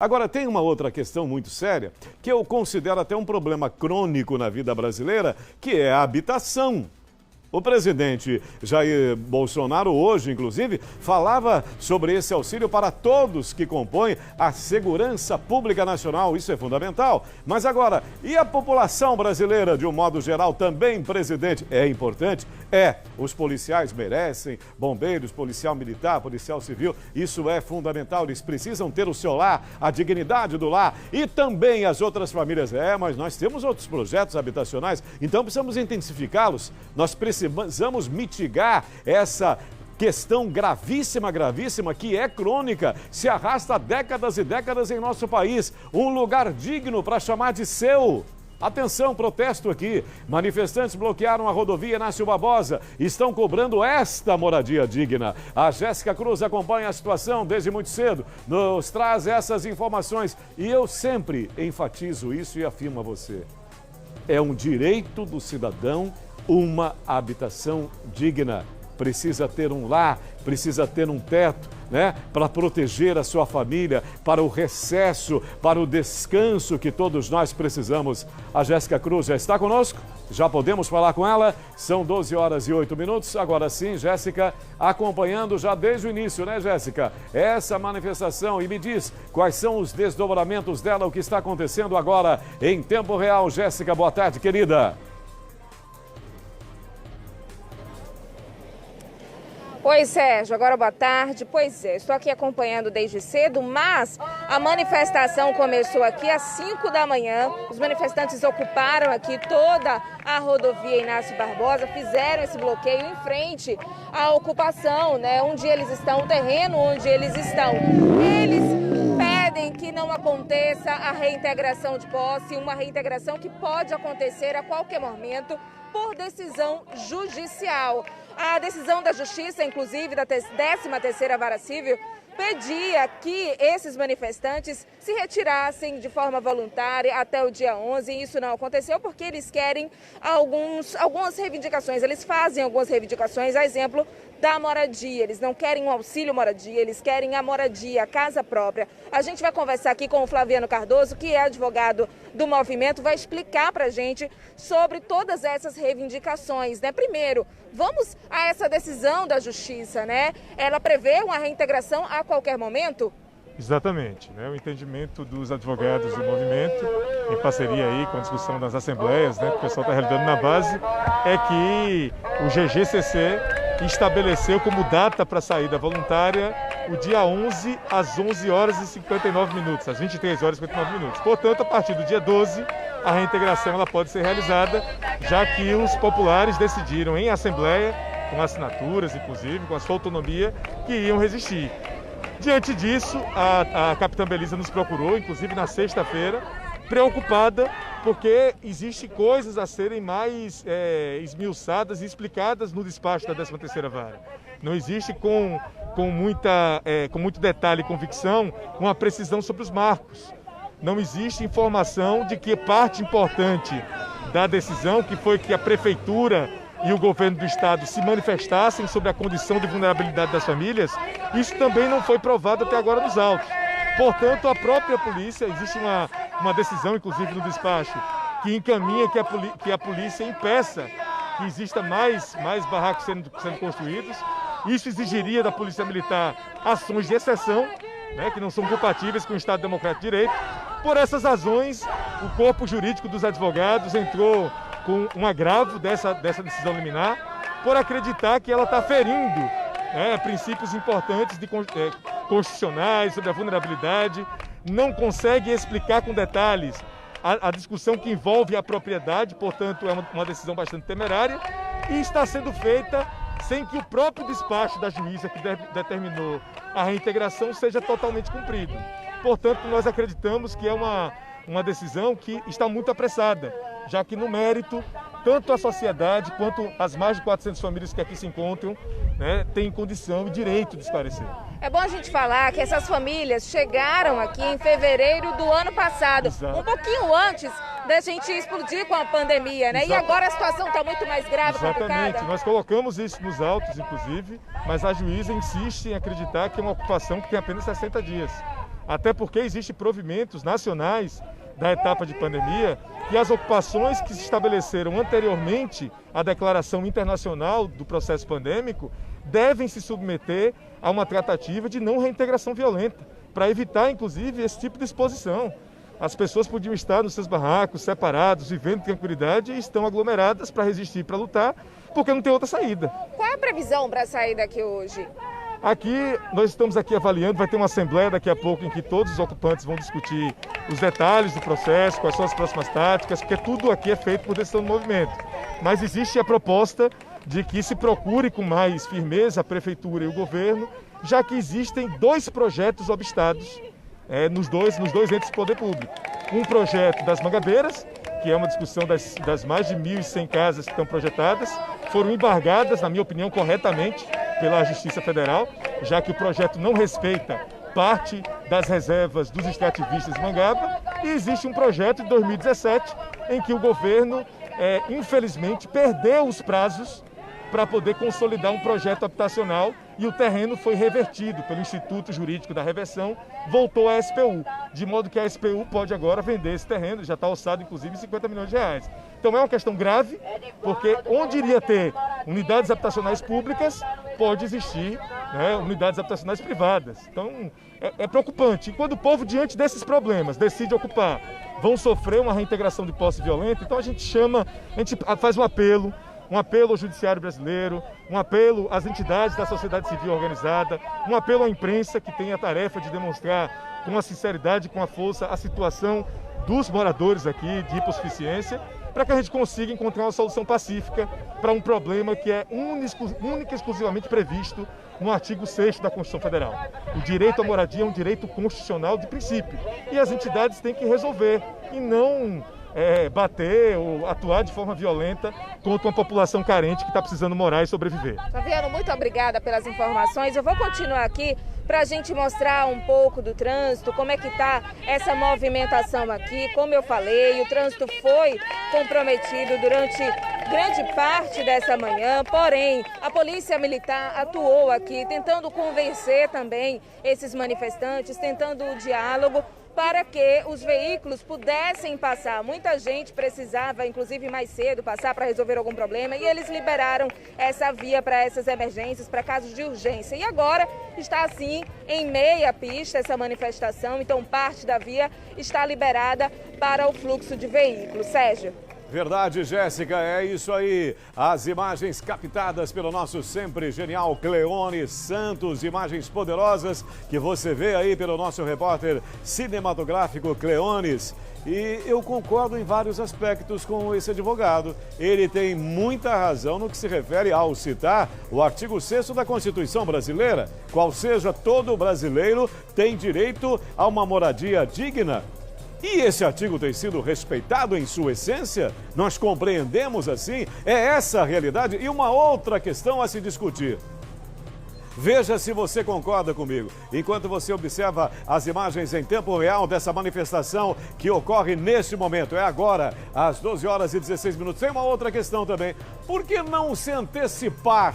Agora, tem uma outra questão muito séria, que eu considero até um problema crônico na vida brasileira, que é a habitação. O presidente Jair Bolsonaro hoje, inclusive, falava sobre esse auxílio para todos que compõem a segurança pública nacional. Isso é fundamental. Mas agora, e a população brasileira de um modo geral também, presidente? É importante? É. Os policiais merecem, bombeiros, policial militar, policial civil. Isso é fundamental. Eles precisam ter o seu lar, a dignidade do lar. E também as outras famílias. Mas nós temos outros projetos habitacionais, então precisamos intensificá-los. Nós precisamos mitigar essa questão gravíssima, que é crônica, se arrasta há décadas e décadas em nosso país. Um lugar digno para chamar de seu. Atenção, protesto aqui. Manifestantes bloquearam a rodovia Inácio Barbosa. Estão cobrando esta moradia digna. A Jéssica Cruz acompanha a situação desde muito cedo. Nos traz essas informações. E eu sempre enfatizo isso e afirmo a você. É um direito do cidadão uma habitação digna. Precisa ter um lar, precisa ter um teto, né? Para proteger a sua família, para o recesso, para o descanso que todos nós precisamos. A Jéssica Cruz já está conosco? Já podemos falar com ela? São 12 horas e 8 minutos. Agora sim, Jéssica, acompanhando já desde o início, né, Jéssica? Essa manifestação, e me diz quais são os desdobramentos dela, o que está acontecendo agora em tempo real. Jéssica, boa tarde, querida. Oi, Sérgio, agora boa tarde. Pois é, estou aqui acompanhando desde cedo, mas a manifestação começou aqui às 5 da manhã. Os manifestantes ocuparam aqui toda a rodovia Inácio Barbosa, fizeram esse bloqueio em frente à ocupação, né? Onde eles estão, o terreno onde eles estão. Eles pedem que não aconteça a reintegração de posse, uma reintegração que pode acontecer a qualquer momento por decisão judicial. A decisão da Justiça, inclusive da 13ª Vara Civil, pedia que esses manifestantes se retirassem de forma voluntária até o dia 11. E isso não aconteceu porque eles querem algumas reivindicações. Eles fazem algumas reivindicações, a exemplo da moradia. Eles não querem um auxílio moradia, eles querem a moradia, a casa própria. A gente vai conversar aqui com o Flaviano Cardoso, que é advogado do movimento, vai explicar pra gente sobre todas essas reivindicações, né? Primeiro, vamos a essa decisão da Justiça, né? Ela prevê uma reintegração a qualquer momento? Exatamente, né? O entendimento dos advogados do movimento, em parceria aí com a discussão das assembleias, né, que o pessoal está realizando na base, é que o GGCC estabeleceu como data para a saída voluntária o dia 11 às 11 horas e 59 minutos, às 23 horas e 59 minutos. Portanto, a partir do dia 12, a reintegração ela pode ser realizada, já que os populares decidiram em assembleia, com assinaturas, inclusive, com a sua autonomia, que iriam resistir. Diante disso, a capitã Belisa nos procurou, inclusive na sexta-feira, preocupada porque existem coisas a serem mais esmiuçadas e explicadas no despacho da 13ª Vara. Não existe com muito detalhe e convicção uma precisão sobre os marcos. Não existe informação de que parte importante da decisão, que foi que a Prefeitura e o governo do estado se manifestassem sobre a condição de vulnerabilidade das famílias, isso também não foi provado até agora nos autos. Portanto, a própria polícia, existe uma decisão, inclusive no despacho, que encaminha que a polícia impeça que exista mais barracos sendo construídos. Isso exigiria da Polícia Militar ações de exceção, né, que não são compatíveis com o Estado Democrático de Direito. Por essas razões, o corpo jurídico dos advogados entrou com um agravo dessa decisão liminar, por acreditar que ela está ferindo, né, princípios importantes constitucionais sobre a vulnerabilidade, não consegue explicar com detalhes a discussão que envolve a propriedade, portanto é uma decisão bastante temerária, e está sendo feita sem que o próprio despacho da juíza que determinou a reintegração seja totalmente cumprido. Portanto, nós acreditamos que é uma decisão que está muito apressada, já que no mérito, tanto a sociedade quanto as mais de 400 famílias que aqui se encontram, né, têm condição e direito de esclarecer. É bom a gente falar que essas famílias chegaram aqui em fevereiro do ano passado, Exato. Um pouquinho antes da gente explodir com a pandemia, né? Exato. E agora a situação está muito mais grave, Exatamente. Complicada. Nós colocamos isso nos autos, inclusive, mas a juíza insiste em acreditar que é uma ocupação que tem apenas 60 dias. até porque existem provimentos nacionais da etapa de pandemia que as ocupações que se estabeleceram anteriormente à declaração internacional do processo pandêmico devem se submeter a uma tratativa de não reintegração violenta, para evitar, inclusive, esse tipo de exposição. As pessoas podiam estar nos seus barracos, separados, vivendo tranquilidade e estão aglomeradas para resistir, para lutar, porque não tem outra saída. Qual é a previsão para sair daqui hoje? Aqui, nós estamos aqui avaliando, vai ter uma assembleia daqui a pouco em que todos os ocupantes vão discutir os detalhes do processo, quais são as próximas táticas, porque tudo aqui é feito por decisão do movimento. Mas existe a proposta de que se procure com mais firmeza a Prefeitura e o Governo, já que existem 2 projetos obstados nos dois entes do poder público. Um projeto das Mangabeiras, que é uma discussão das mais de 1.100 casas que estão projetadas, foram embargadas, na minha opinião, corretamente pela Justiça Federal, já que o projeto não respeita parte das reservas dos extrativistas de Mangaba, e existe um projeto de 2017 em que o governo, infelizmente, perdeu os prazos para poder consolidar um projeto habitacional e o terreno foi revertido pelo Instituto Jurídico da Reversão, voltou à SPU, de modo que a SPU pode agora vender esse terreno, já está alçado inclusive em 50 milhões de reais. Então é uma questão grave, porque onde iria ter unidades habitacionais públicas, pode existir unidades habitacionais privadas. Então é preocupante. E quando o povo, diante desses problemas, decide ocupar, vão sofrer uma reintegração de posse violenta, então a gente faz um apelo ao judiciário brasileiro, um apelo às entidades da sociedade civil organizada, um apelo à imprensa que tem a tarefa de demonstrar com a sinceridade, com a força, a situação dos moradores aqui de hipossuficiência, para que a gente consiga encontrar uma solução pacífica para um problema que é única e exclusivamente previsto no artigo 6º da Constituição Federal. O direito à moradia é um direito constitucional de princípio e as entidades têm que resolver e não bater ou atuar de forma violenta contra uma população carente que está precisando morar e sobreviver. Flaviano, muito obrigada pelas informações. Eu vou continuar aqui para a gente mostrar um pouco do trânsito, como é que está essa movimentação aqui. Como eu falei, o trânsito foi comprometido durante grande parte dessa manhã, porém, a Polícia Militar atuou aqui tentando convencer também esses manifestantes, tentando o diálogo, para que os veículos pudessem passar. Muita gente precisava, inclusive mais cedo, passar para resolver algum problema e eles liberaram essa via para essas emergências, para casos de urgência. E agora está assim, em meia pista essa manifestação, então parte da via está liberada para o fluxo de veículos. Sérgio. Verdade, Jéssica, é isso aí. As imagens captadas pelo nosso sempre genial Cleone Santos, imagens poderosas que você vê aí pelo nosso repórter cinematográfico Cleones. E eu concordo em vários aspectos com esse advogado. Ele tem muita razão no que se refere ao citar o artigo 6º da Constituição brasileira, qual seja, todo brasileiro tem direito a uma moradia digna. E esse artigo tem sido respeitado em sua essência? Nós compreendemos assim? É essa a realidade? E uma outra questão a se discutir. Veja se você concorda comigo. Enquanto você observa as imagens em tempo real dessa manifestação que ocorre neste momento, é agora, às 12h16. Tem uma outra questão também. Por que não se antecipar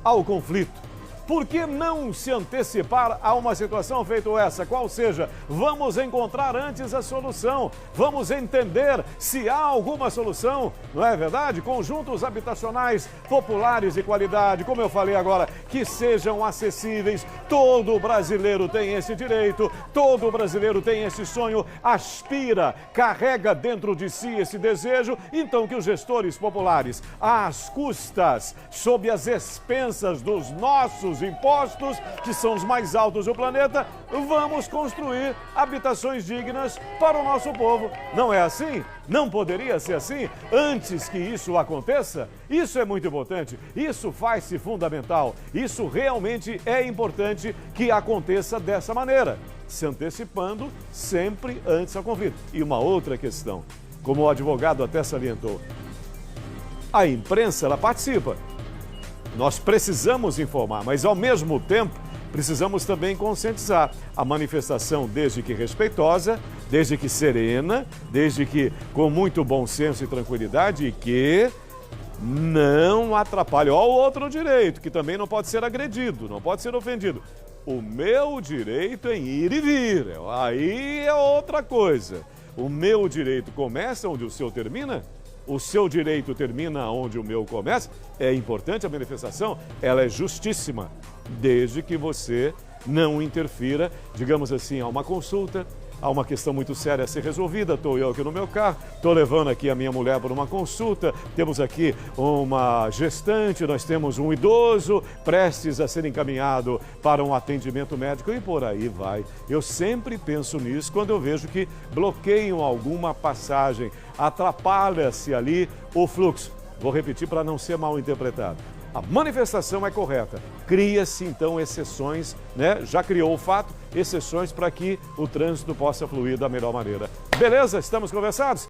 ao conflito? Por que não se antecipar a uma situação feita essa? Qual seja, vamos encontrar antes a solução, vamos entender se há alguma solução, não é verdade? Conjuntos habitacionais populares de qualidade, como eu falei agora, que sejam acessíveis. Todo brasileiro tem esse direito, todo brasileiro tem esse sonho, aspira, carrega dentro de si esse desejo. Então que os gestores populares, às custas, sob as expensas dos nossos impostos, que são os mais altos do planeta, vamos construir habitações dignas para o nosso povo. Não é assim? Não poderia ser assim? Antes que isso aconteça? Isso é muito importante, isso faz-se fundamental, isso realmente é importante que aconteça dessa maneira, se antecipando sempre antes ao conflito. E uma outra questão, como o advogado até salientou, a imprensa, ela participa. Nós precisamos informar, mas ao mesmo tempo precisamos também conscientizar. A manifestação, desde que respeitosa, desde que serena, desde que com muito bom senso e tranquilidade, e que não atrapalhe. Ó, o outro direito, que também não pode ser agredido, não pode ser ofendido. o meu direito em ir e vir. Aí é outra coisa. O meu direito começa onde o seu termina? O seu direito termina onde o meu começa? É importante a manifestação, ela é justíssima, desde que você não interfira, digamos assim, a uma consulta, há uma questão muito séria a ser resolvida. Estou eu aqui no meu carro, estou levando aqui a minha mulher para uma consulta, temos aqui uma gestante, nós temos um idoso prestes a ser encaminhado para um atendimento médico e por aí vai. Eu sempre penso nisso quando eu vejo que bloqueiam alguma passagem, atrapalha-se ali o fluxo. Vou repetir para não ser mal interpretado. A manifestação é correta. Cria-se, então, exceções, né? Já criou o fato, exceções para que o trânsito possa fluir da melhor maneira. Beleza? Estamos conversados?